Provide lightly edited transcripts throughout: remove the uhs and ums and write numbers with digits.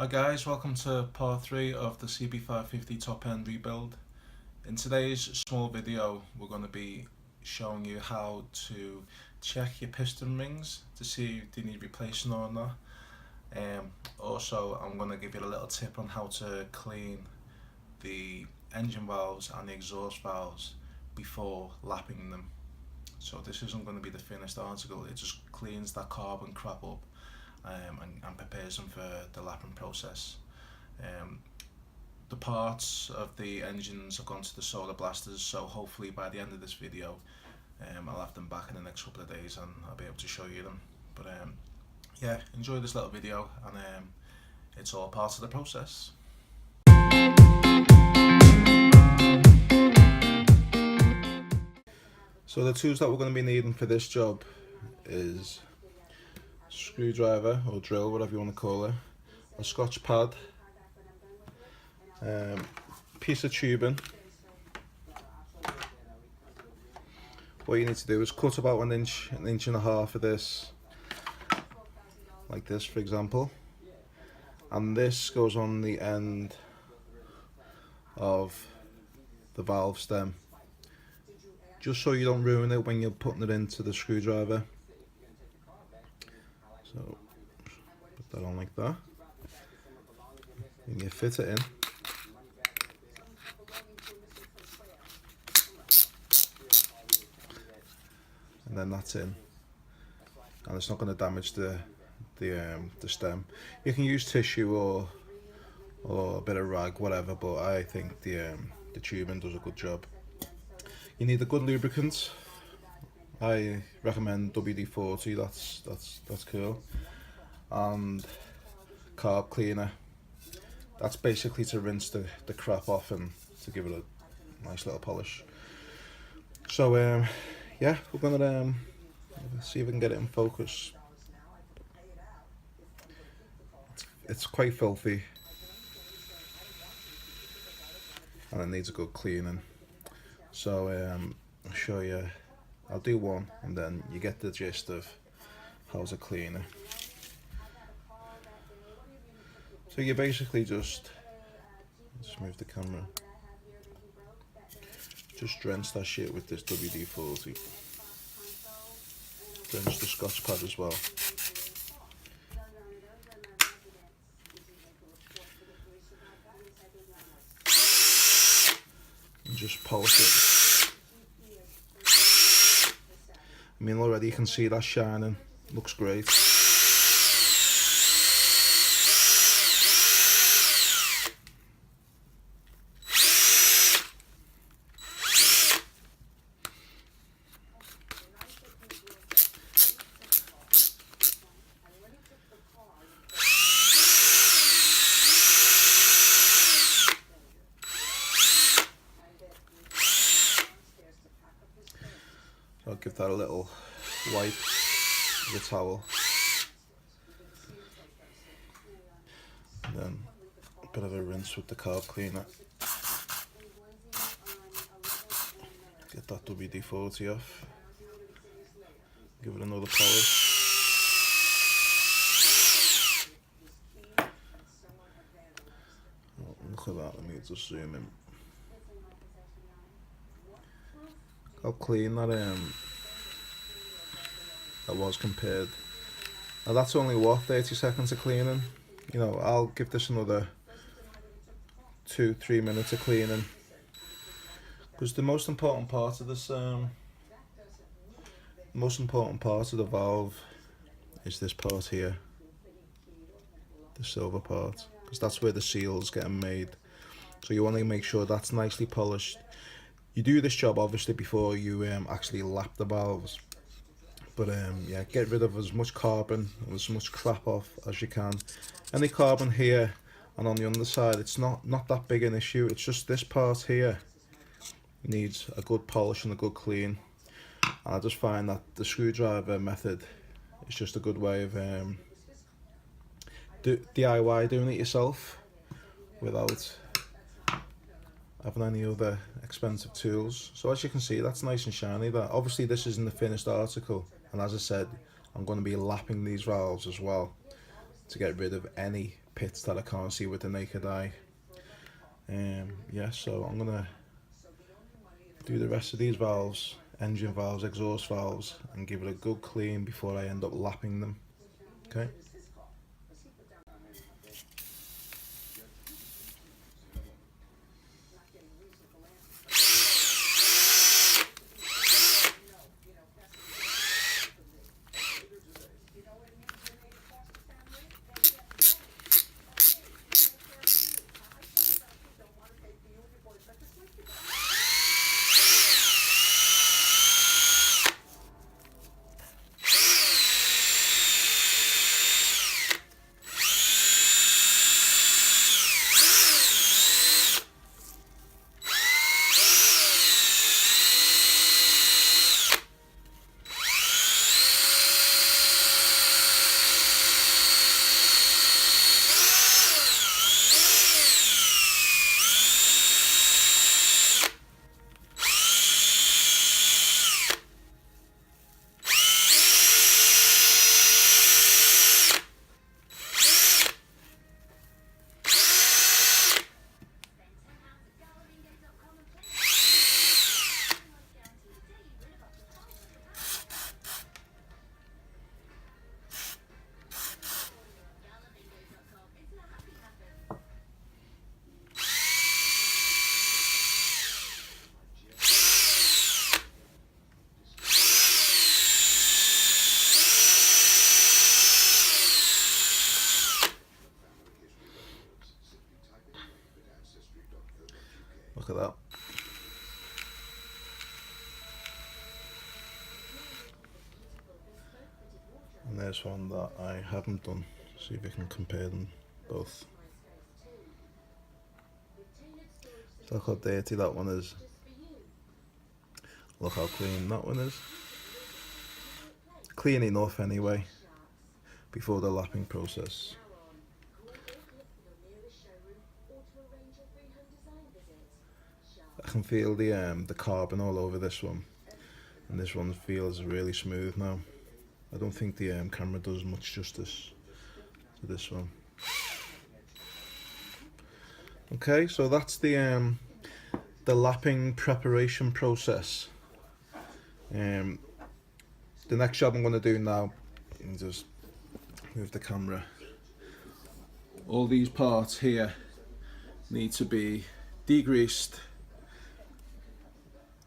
Hi guys, welcome to part 3 of the CB550 top end rebuild. In today's small video we're going to be showing you how to check your piston rings to see if they need replacing or not. Also I'm going to give you a little tip on how to clean the engine valves and the exhaust valves before lapping them. So this isn't going to be the finished article, it just cleans that carbon crap up and prepares them for the lapping process. The parts of the engines have gone to the solar blasters, so hopefully by the end of this video I'll have them back in the next couple of days and I'll be able to show you them. But yeah, enjoy this little video and it's all part of the process. So the tools that we're going to be needing for this job is screwdriver or drill, whatever you want to call it, a scotch pad, piece of tubing. What you need to do is cut about an inch and a half of this, like this for example, and this goes on the end of the valve stem, just so you don't ruin it when you're putting it into the screwdriver. So put that on like that, and you fit it in. And then that's in, and it's not going to damage the stem. You can use tissue or a bit of rag, whatever, but I think the tubing does a good job. You need a good lubricant. I recommend WD-40. That's cool. And carb cleaner. That's basically to rinse the crap off and to give it a nice little polish. So yeah, we're gonna see if we can get it in focus. It's quite filthy and it needs a good cleaning. So I'll show you. I'll do one and then you get the gist of how to clean it. So you basically just move the camera. Just drench that shit with this WD-40. Drench the scotch pad as well. And just polish it. I mean, already you can see that shining. Looks great. I'll give that a little wipe with a towel, and then a bit of a rinse with the carb cleaner. Get that WD-40 off, give it another polish. Oh, look at that, let me just zoom in. How clean that was compared. Now that's only what, 30 seconds of cleaning. You know, I'll give this another 2-3 minutes of cleaning, because the most important part of this most important part of the valve is this part here, the silver part, because that's where the seal's getting made. So you want to make sure that's nicely polished. You do this job obviously before you actually lap the valves, but yeah, get rid of as much carbon and as much crap off as you can. Any carbon here and on the underside, it's not that big an issue. It's just this part here needs a good polish and a good clean. And I just find that the screwdriver method is just a good way of DIY doing it yourself without having any other expensive tools. So as you can see, that's nice and shiny. That obviously this isn't the finished article, and as I said, I'm going to be lapping these valves as well to get rid of any pits that I can't see with the naked eye. Yeah, so I'm gonna do the rest of these valves, engine valves, exhaust valves, and give it a good clean before I end up lapping them. Okay. Look at that. And there's one that I haven't done. See if we can compare them both. Look how dirty that one is. Look how clean that one is. Clean enough anyway, before the lapping process. I can feel the carbon all over this one, and this one feels really smooth now. I don't think the camera does much justice to this one. Okay, so that's the lapping preparation process. The next job I'm going to do now, and just move the camera. All these parts here need to be degreased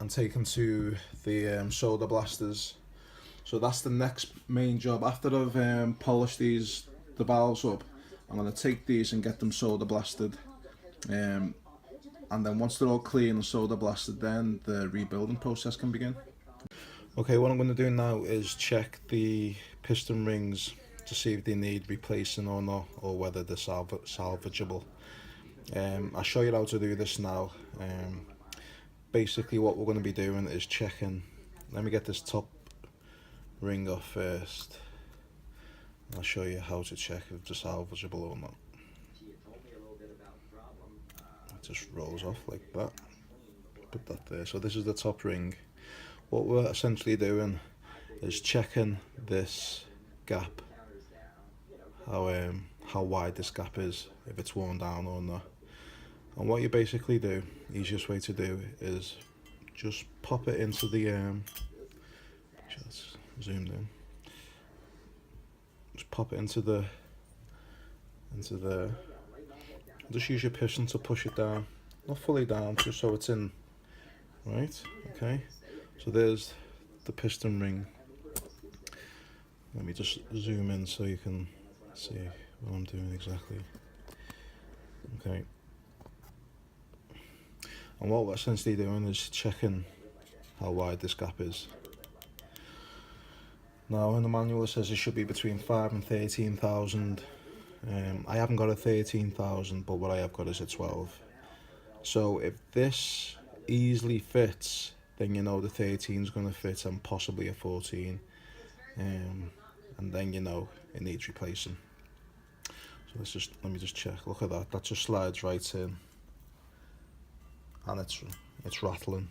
and taken to the solder blasters. So that's the next main job. After I've polished the valves up, I'm going to take these and get them solder blasted. And then once they're all clean and solder blasted, then the rebuilding process can begin. Okay, what I'm going to do now is check the piston rings to see if they need replacing or not, or whether they're salvageable. I'll show you how to do this now. Basically what we're going to be doing is checking. Let me get this top ring off first. I'll show you how to check if they're salvageable or not. It just rolls off like that. Put that there. So this is the top ring. What we're essentially doing is checking this gap, how wide this gap is, if it's worn down or not. And what you basically do, easiest way to do is just pop it into the just zoomed in. Just pop it into there. Just use your piston to push it down, not fully down, just so it's in. Right? Okay. So there's the piston ring. Let me just zoom in so you can see what I'm doing exactly. Okay. And what we're essentially doing is checking how wide this gap is. Now in the manual it says it should be between 5 and 13,000. I haven't got a 13,000, but what I have got is a 12. So if this easily fits, then you know the 13 is going to fit, and possibly a 14. And then you know it needs replacing. So let me just check. Look at that. That just slides right in, and it's rattling.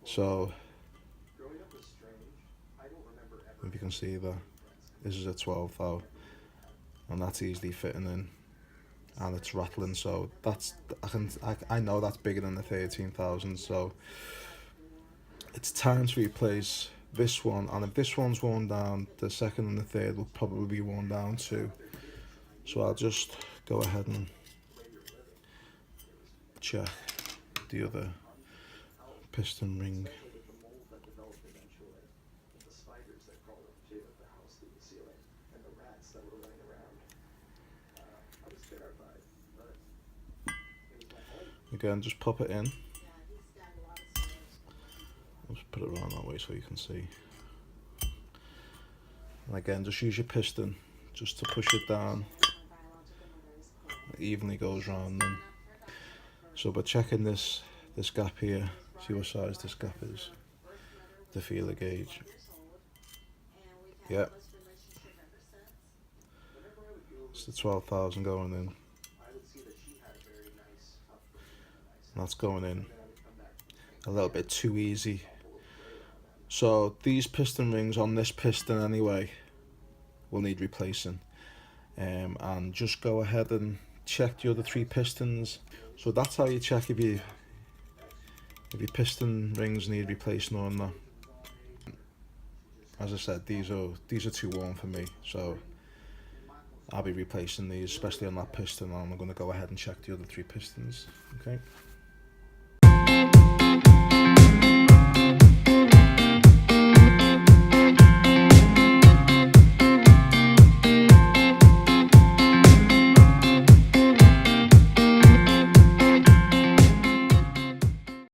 So if you can see that, this is a 12 thou. and that's easily fitting in, and it's rattling. So that's I know that's bigger than the 13,000. So it's time to replace this one, and if this one's worn down, the second and the third will probably be worn down too. So I'll just go ahead and check the other piston ring. Again, just pop it in. Let's put it around that way so you can see. And again, just use your piston just to push it down. It evenly goes round then. So we're checking this gap here. See what size this gap is. The feeler gauge. Yeah. It's the 12,000 going in. That's going in a little bit too easy. So these piston rings on this piston anyway will need replacing. And just go ahead and check the other 3 pistons. So that's how you check if your piston rings need replacing or not. As I said, these are too warm for me, so I'll be replacing these, especially on that piston, and I'm going to go ahead and check the other 3 pistons. Okay.